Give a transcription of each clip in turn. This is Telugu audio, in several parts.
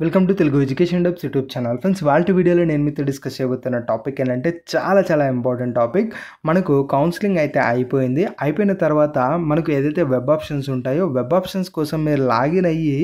Welcome to Telugu education dubs YouTube channel. Friends, వాళ్ళ వీడియోలో నేను మీతో డిస్కస్ చేయబోతున్న టాపిక్ ఏంటంటే చాలా ఇంపార్టెంట్ టాపిక్. మనకు కౌన్సిలింగ్ అయితే అయిపోయిన తర్వాత మనకు ఏదైతే వెబ్ ఆప్షన్స్ ఉంటాయో వెబ్ ఆప్షన్స్ కోసం మీరు లాగిన్ అయ్యి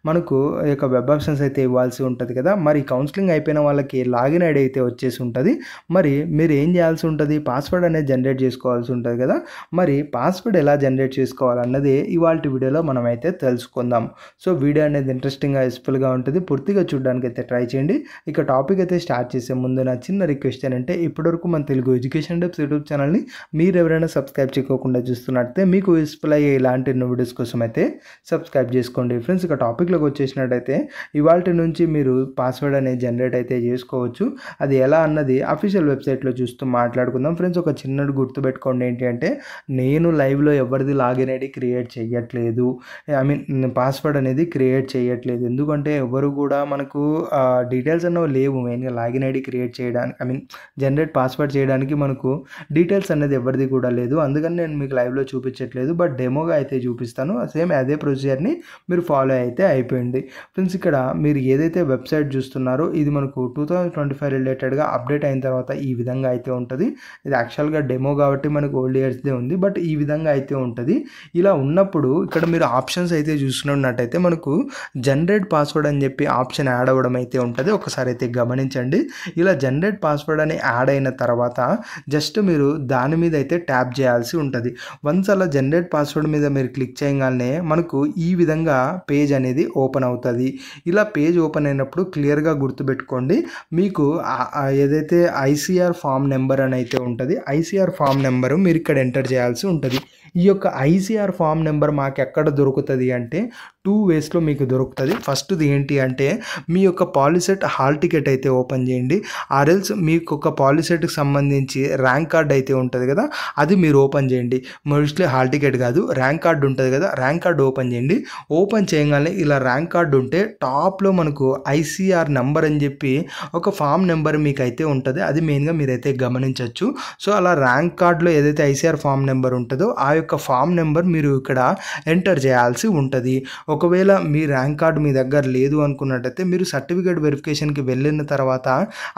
మనకు ఈ యొక్క వెబ్ ఆప్షన్స్ అయితే ఇవ్వాల్సి ఉంటుంది కదా. మరి కౌన్సిలింగ్ అయిపోయిన వాళ్ళకి లాగిన్ ఐడి అయితే వచ్చేసి ఉంటుంది. మరి మీరు ఏం చేయాల్సి ఉంటుంది, పాస్వర్డ్ అనేది జనరేట్ చేసుకోవాల్సి ఉంటుంది కదా. మరి పాస్వర్డ్ ఎలా జనరేట్ చేసుకోవాలన్నది ఇవాళ వీడియోలో మనం అయితే తెలుసుకుందాం. సో వీడియో అనేది ఇంట్రెస్టింగ్గా యూస్ఫుల్గా ఉంటుంది, పూర్తిగా చూడడానికి అయితే ట్రై చేయండి. ఇక టాపిక్ అయితే స్టార్ట్ చేసే ముందు నా చిన్న రిక్వెస్ట్ ఏంటంటే, ఇప్పటివరకు మన తెలుగు ఎడ్యుకేషన్ డబ్స్ యూట్యూబ్ ఛానల్ని మీరు ఎవరైనా సబ్స్క్రైబ్ చేసుకోకుండా చూస్తున్నట్టే మీకు యూస్ఫుల్ అయ్యే ఇలాంటి వీడియోస్ కోసం అయితే సబ్స్క్రైబ్ చేసుకోండి. ఫ్రెండ్స్, ఇక టాపిక్లోకి వచ్చేసినట్టయితే ఇవాళ నుంచి మీరు పాస్వర్డ్ అనేది జనరేట్ అయితే చేసుకోవచ్చు. అది ఎలా అన్నది అఫీషియల్ వెబ్సైట్లో చూస్తూ మాట్లాడుకుందాం. ఫ్రెండ్స్, ఒక చిన్నది గుర్తుపెట్టుకోండి, ఏంటి అంటే నేను లైవ్లో ఎవరిది లాగిన్ ఐడి క్రియేట్ చేయట్లేదు, పాస్వర్డ్ అనేది క్రియేట్ చేయట్లేదు. ఎందుకంటే ఎవరు కూడా మనకు డీటెయిల్స్ అనేవి లేవు. మెయిన్గా లాగిన్ ఐడి క్రియేట్ చేయడానికి జనరేట్ పాస్వర్డ్ చేయడానికి మనకు డీటెయిల్స్ అనేది ఎవరిది కూడా లేదు. అందుకని నేను మీకు లైవ్లో చూపించట్లేదు, బట్ డెమోగా అయితే చూపిస్తాను. సేమ్ అదే ప్రొసీజర్ని మీరు ఫాలో అయితే అయిపోయింది. ఫ్రెండ్స్, ఇక్కడ మీరు ఏదైతే వెబ్సైట్ చూస్తున్నారో ఇది మనకు 2025 రిలేటెడ్గా అప్డేట్ అయిన తర్వాత ఈ విధంగా అయితే ఉంటుంది. ఇది యాక్చువల్గా డెమో కాబట్టి మనకు ఓల్డ్ ఇయర్స్దే ఉంది, బట్ ఈ విధంగా అయితే ఉంటుంది. ఇలా ఉన్నప్పుడు ఇక్కడ మీరు ఆప్షన్స్ అయితే చూసుకున్నట్టయితే మనకు జనరేట్ పాస్వర్డ్ అని చెప్పి ఆప్షన్ యాడ్ అవ్వడం అయితే ఉంటుంది. ఒకసారి అయితే గమనించండి. ఇలా జనరేట్ పాస్వర్డ్ అని యాడ్ అయిన తర్వాత జస్ట్ మీరు దాని మీద అయితే ట్యాప్ చేయాల్సి ఉంటుంది. వన్స్ అలా జనరేట్ పాస్వర్డ్ మీద మీరు క్లిక్ చేయగానే మనకు ఈ విధంగా పేజ్ అనేది ఓపెన్ అవుతుంది. ఇలా పేజ్ ఓపెన్ అయినప్పుడు క్లియర్గా గుర్తుపెట్టుకోండి, మీకు ఏదైతే ఐసీఆర్ ఫామ్ నెంబర్ అని అయితే ఉంటుంది, ఐసీఆర్ ఫామ్ నెంబరు మీరు ఇక్కడ ఎంటర్ చేయాల్సి ఉంటుంది. ఈ యొక్క ఐసీఆర్ ఫామ్ నెంబర్ మాకు ఎక్కడ దొరుకుతుంది అంటే 2 వేస్లో మీకు దొరుకుతుంది. ఫస్ట్ది ఏంటి అంటే మీ యొక్క పాలిసెట్ హాల్ టికెట్ అయితే ఓపెన్ చేయండి. ఆర్ఎల్స్ మీకు ఒక పాలిసెట్కి సంబంధించి ర్యాంక్ కార్డ్ అయితే ఉంటుంది కదా, అది మీరు ఓపెన్ చేయండి. మోస్ట్లీ హాల్ టికెట్ కాదు, ర్యాంక్ కార్డు ఉంటుంది కదా, ర్యాంక్ కార్డు ఓపెన్ చేయండి. ఓపెన్ చేయగానే ఇలా ర్యాంక్ కార్డు ఉంటే టాప్లో మనకు ఐసీఆర్ నెంబర్ అని చెప్పి ఒక ఫామ్ నెంబర్ మీకు అయితే ఉంటుంది. అది మెయిన్గా మీరైతే గమనించవచ్చు. సో అలా ర్యాంక్ కార్డులో ఏదైతే ఐసీఆర్ ఫామ్ నెంబర్ ఉంటుందో ఆ యొక్క ఫామ్ నెంబర్ మీరు ఇక్కడ ఎంటర్ చేయాల్సి ఉంటుంది. ఒకవేళ మీ ర్యాంక్ కార్డు మీ దగ్గర లేదు అనుకున్నట్టయితే మీరు సర్టిఫికేట్ వెరిఫికేషన్కి వెళ్ళిన తర్వాత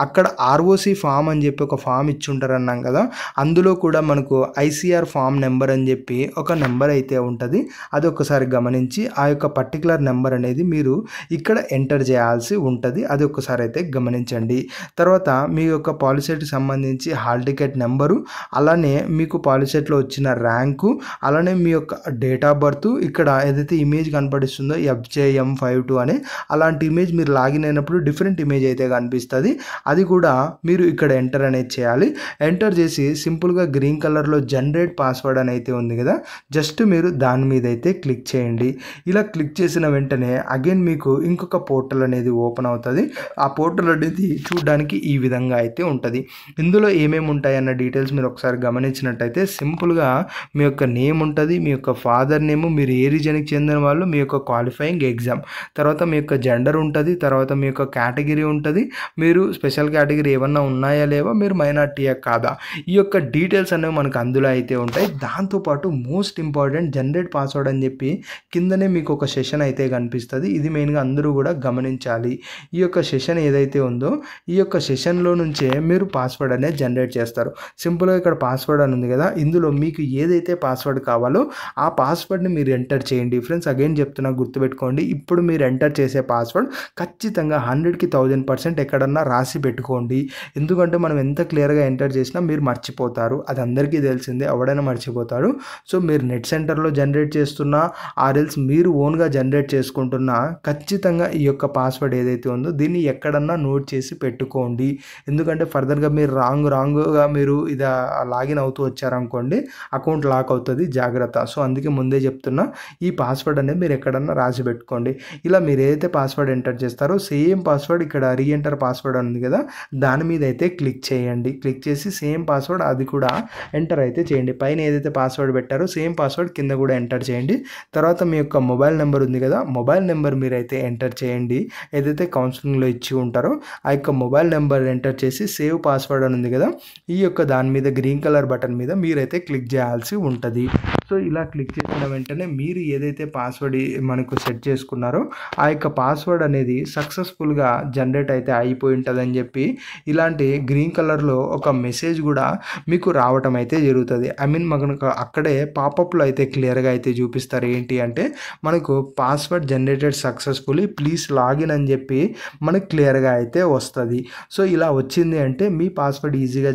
అక్కడ ఆర్ఓసి ఫామ్ అని చెప్పి ఒక ఫామ్ ఇచ్చి ఉంటారు అన్నాం కదా, అందులో కూడా మనకు ఐసీఆర్ ఫామ్ నెంబర్ అని చెప్పి ఒక నెంబర్ అయితే ఉంటుంది. అది ఒకసారి గమనించి ఆ యొక్క పర్టికులర్ నెంబర్ అనేది మీరు ఇక్కడ ఎంటర్ చేయాల్సి ఉంటుంది. అది ఒకసారి అయితే గమనించండి. తర్వాత మీ యొక్క పాలిసెట్కి సంబంధించి హాల్ టికెట్ నెంబరు, అలానే మీకు పాలిసెట్లో వచ్చిన ర్యాంకు, అలానే మీ యొక్క డేట్ ఆఫ్ బర్త్, ఇక్కడ ఏదైతే ఇమేజ్ కనపడిస్తుందో FJM52 అని అలాంటి ఇమేజ్ మీరు లాగిన్ అయినప్పుడు డిఫరెంట్ ఇమేజ్ అయితే కనిపిస్తుంది. అది కూడా మీరు ఇక్కడ ఎంటర్ అనేది చేయాలి. ఎంటర్ చేసి సింపుల్గా గ్రీన్ కలర్లో జనరేట్ పాస్వర్డ్ అని అయితే ఉంది కదా, జస్ట్ మీరు దాని మీద అయితే క్లిక్ చేయండి. ఇలా క్లిక్ చేసిన వెంటనే అగైన్ మీకు ఇంకొక పోర్టల్ అనేది ఓపెన్ అవుతుంది. ఆ పోర్టల్ అనేది చూడడానికి ఈ విధంగా అయితే ఉంటుంది. ఇందులో ఏమేమి ఉంటాయన్న డీటెయిల్స్ మీరు ఒకసారి గమనించినట్టయితే సింపుల్గా మీ యొక్క నేమ్ ఉంటుంది, మీ యొక్క ఫాదర్ నేమ్, మీరు ఏ రీజన్కి చెందిన వాళ్ళు, మీ యొక్క క్వాలిఫైయింగ్ ఎగ్జామ్, తర్వాత మీ యొక్క జెండర్ ఉంటుంది, తర్వాత మీ యొక్క కేటగిరీ ఉంటుంది, మీరు స్పెషల్ కేటగిరీ ఏమన్నా ఉన్నాయా లేవా, మీరు మైనార్టీయా కాదా, ఈ యొక్క డీటెయిల్స్ అనేవి మనకు అందులో అయితే ఉంటాయి. దాంతోపాటు మోస్ట్ ఇంపార్టెంట్ జనరేట్ పాస్వర్డ్ అని చెప్పి కిందనే మీకు ఒక సెషన్ అయితే కనిపిస్తుంది. ఇది మెయిన్గా అందరూ కూడా గమనించాలి. ఈ యొక్క సెషన్ ఏదైతే ఉందో ఈ యొక్క సెషన్లో నుంచే మీరు పాస్వర్డ్ అనేది జనరేట్ చేస్తారు. సింపుల్గా ఇక్కడ పాస్వర్డ్ అని ఉంది కదా, ఇందులో మీకు ఏదైతే పాస్వర్డ్ కావాలో ఆ పాస్వర్డ్ని మీరు ఎంటర్ చేయండి. ఫ్రెండ్స్, అగైన్ చెప్తున్నా, గుర్తుపెట్టుకోండి, ఇప్పుడు మీరు ఎంటర్ చేసే పాస్వర్డ్ ఖచ్చితంగా 100కి 1000% ఎక్కడన్నా రాసి పెట్టుకోండి. ఎందుకంటే మనం ఎంత క్లియర్గా ఎంటర్ చేసినా మీరు మర్చిపోతారు, అది అందరికీ తెలిసిందే, ఎవడైనా మర్చిపోతారు. సో మీరు నెట్ సెంటర్లో జనరేట్ చేస్తున్నా ఆర్ఎల్స్ మీరు ఓన్గా జనరేట్ చేసుకుంటున్నా ఖచ్చితంగా ఈ యొక్క పాస్వర్డ్ ఏదైతే ఉందో దీన్ని ఎక్కడన్నా నోట్ చేసి పెట్టుకోండి. ఎందుకంటే ఫర్దర్గా మీరు రాంగ్గా మీరు ఇది లాగిన్ అవుతూ వచ్చారనుకోండి, అకౌంట్ లాక్ అవుతుంది, జాగ్రత్త. సో అందుకే ముందే చెప్తున్నా, ఈ పాస్వర్డ్ అనేది మీరు ఎక్కడన్నా రాసి పెట్టుకోండి. ఇలా మీరు ఏదైతే పాస్వర్డ్ ఎంటర్ చేస్తారో సేమ్ పాస్వర్డ్ ఇక్కడ రీఎంటర్ పాస్వర్డ్ ఉంది కదా, దాని మీద అయితే క్లిక్ చేయండి. క్లిక్ చేసి సేమ్ పాస్వర్డ్ అది కూడా ఎంటర్ అయితే చేయండి. పైన ఏదైతే పాస్వర్డ్ పెట్టారో సేమ్ పాస్వర్డ్ కింద కూడా ఎంటర్ చేయండి. తర్వాత మీ యొక్క మొబైల్ నెంబర్ ఉంది కదా, మొబైల్ నెంబర్ మీరైతే ఎంటర్ చేయండి. ఏదైతే కౌన్సిలింగ్లో ఇచ్చి ఉంటారో ఆ యొక్క మొబైల్ నెంబర్ ఎంటర్ చేసి సేవ్ పాస్వర్డ్ అని ఉంది కదా, ఈ యొక్క దాని మీద గ్రీన్ కలర్ బటన్ మీద మీరైతే క్లిక్ చేయాల్సి ఉంటుంది. సో ఇలా క్లిక్ చేసిన వెంటనే మీరు ఏదైతే పాస్వర్డ్ మనకు సెట్ చేసుకున్నారో ఆ యొక్క పాస్వర్డ్ అనేది సక్సెస్ఫుల్గా జనరేట్ అయితే అయిపోయి ఉంటుందని చెప్పి ఇలాంటి గ్రీన్ కలర్లో ఒక మెసేజ్ కూడా మీకు రావటం అయితే జరుగుతుంది. ఐ మీన్ మనకు అక్కడే పాపప్లో అయితే క్లియర్గా అయితే చూపిస్తారు ఏంటి అంటే మనకు password generated successfully please login అని చెప్పి మనకు క్లియర్గా అయితే వస్తుంది. సో ఇలా వచ్చింది అంటే మీ పాస్వర్డ్ ఈజీగా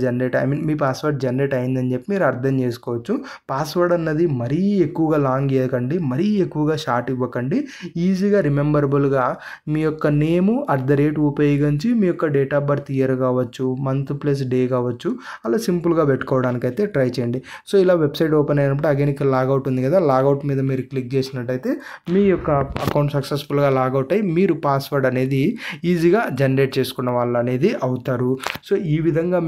మీ పాస్వర్డ్ జనరేట్ అయిందని చెప్పి మీరు అర్థం చేసుకోవచ్చు. పాస్వర్డ్ అన్నది మరీ ఎక్కువగా లాంగ్ ఇవ్వకండి, మరీ ఎక్కువగా షార్ట్ ఇవ్వకండి. ఈజీగా రిమెంబరబుల్గా మీ యొక్క నేము @ ఉపయోగించి మీ యొక్క డేట్ ఆఫ్ బర్త్ ఇయర్ కావచ్చు, మంత్ ప్లస్ డే కావచ్చు, అలా సింపుల్గా పెట్టుకోవడానికి అయితే ట్రై చేయండి. సో ఇలా వెబ్సైట్ ఓపెన్ అయినప్పుడు అగైన్ ఇక్కడ లాగౌట్ ఉంది కదా, లాగౌట్ మీద మీరు క్లిక్ చేసినట్టయితే మీ యొక్క అకౌంట్ సక్సెస్ఫుల్గా లాగౌట్ అయ్యి మీరు పాస్వర్డ్ అనేది ఈజీగా జనరేట్ చేసుకున్న వాళ్ళు అనేది అవుతారు. సో ఈ విధంగా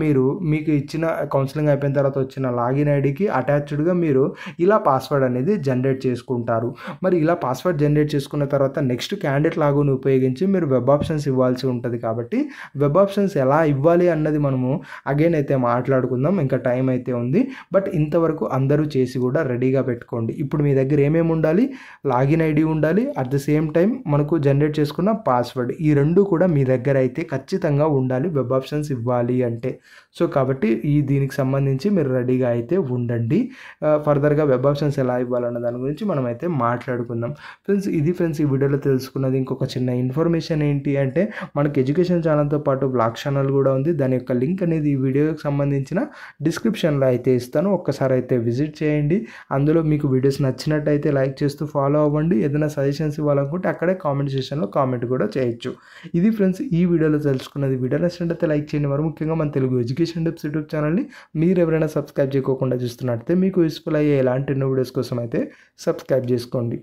మీకు ఇచ్చిన కౌన్సిలింగ్ అయిపోయిన తర్వాత వచ్చిన లాగిన్ ఐడికి అటాచ్డ్గా మీరు ఇలా పాస్వర్డ్ అనేది జనరేట్ చేసుకుంటారు. మరి ఇలా పాస్వర్డ్ జనరేట్ చేసుకున్న తర్వాత నెక్స్ట్ క్యాండిడేట్ లాగిన్ ఉపయోగించి మీరు వెబ్ ఆప్షన్స్ ఇవ్వాల్సి ఉంటుంది. కాబట్టి వెబ్ ఆప్షన్స్ ఎలా ఇవ్వాలి అన్నది మనము అగైన్ అయితే మాట్లాడుకుందాం, ఇంకా టైం అయితే ఉంది. బట్ ఇంతవరకు అందరూ చేసి కూడా రెడీగా పెట్టుకోండి. ఇప్పుడు మీ దగ్గర ఏమేమి ఉండాలి, లాగిన్ ఐడి ఉండాలి, అట్ ద సేమ్ టైం మనకు జనరేట్ చేసుకున్న పాస్వర్డ్, ఈ రెండు కూడా మీ దగ్గర అయితే ఖచ్చితంగా ఉండాలి వెబ్ ఆప్షన్స్ ఇవ్వాలి అంటే. సో కాబట్టి దీనికి సంబంధించి మీరు రెడీగా అయితే ఉండండి. ఫర్దర్గా వెబ్ ఆప్షన్స్ ఎలా ఇవ్వాలన్న దాని గురించి మనం అయితే మాట్లాడుకుందాం. ఫ్రెండ్స్ ఈ వీడియోలో తెలుసుకున్నది ఇంకొక చిన్న ఇన్ఫర్మేషన్ ఏంటి అంటే మనకి ఎడ్యుకేషన్ ఛానల్తో పాటు బ్లాగ్ ఛానల్ కూడా ఉంది. దాని యొక్క లింక్ అనేది ఈ వీడియోకి సంబంధించిన డిస్క్రిప్షన్లో అయితే ఇస్తాను, ఒక్కసారి అయితే విజిట్ చేయండి. అందులో మీకు వీడియోస్ నచ్చినట్టయితే లైక్ చేస్తూ ఫాలో అవ్వండి. ఏదైనా సజెషన్స్ ఇవ్వాలనుకుంటే అక్కడే కామెంట్ సెక్షన్లో కామెంట్ కూడా చేయొచ్చు. ఇది ఫ్రెండ్స్ ఈ వీడియోలో తెలుసుకున్నది. వీడియో నచ్చినట్టయితే లైక్ చేయండి. మరి ముఖ్యంగా మన తెలుగు ఎడ్యుకేషన్ టిప్స్ యూట్యూబ్ ఛానల్ని మీరు ఎవరైనా సబ్స్క్రైబ్ చేయకుండా చూస్తున్నట్టయితే మీకు యూస్ఫుల్ అయ్యే ఎలాంటి ఎన్నో వీడియోస్ కోసం అయితే సబ్స్క్రైబ్ చేసుకోండి.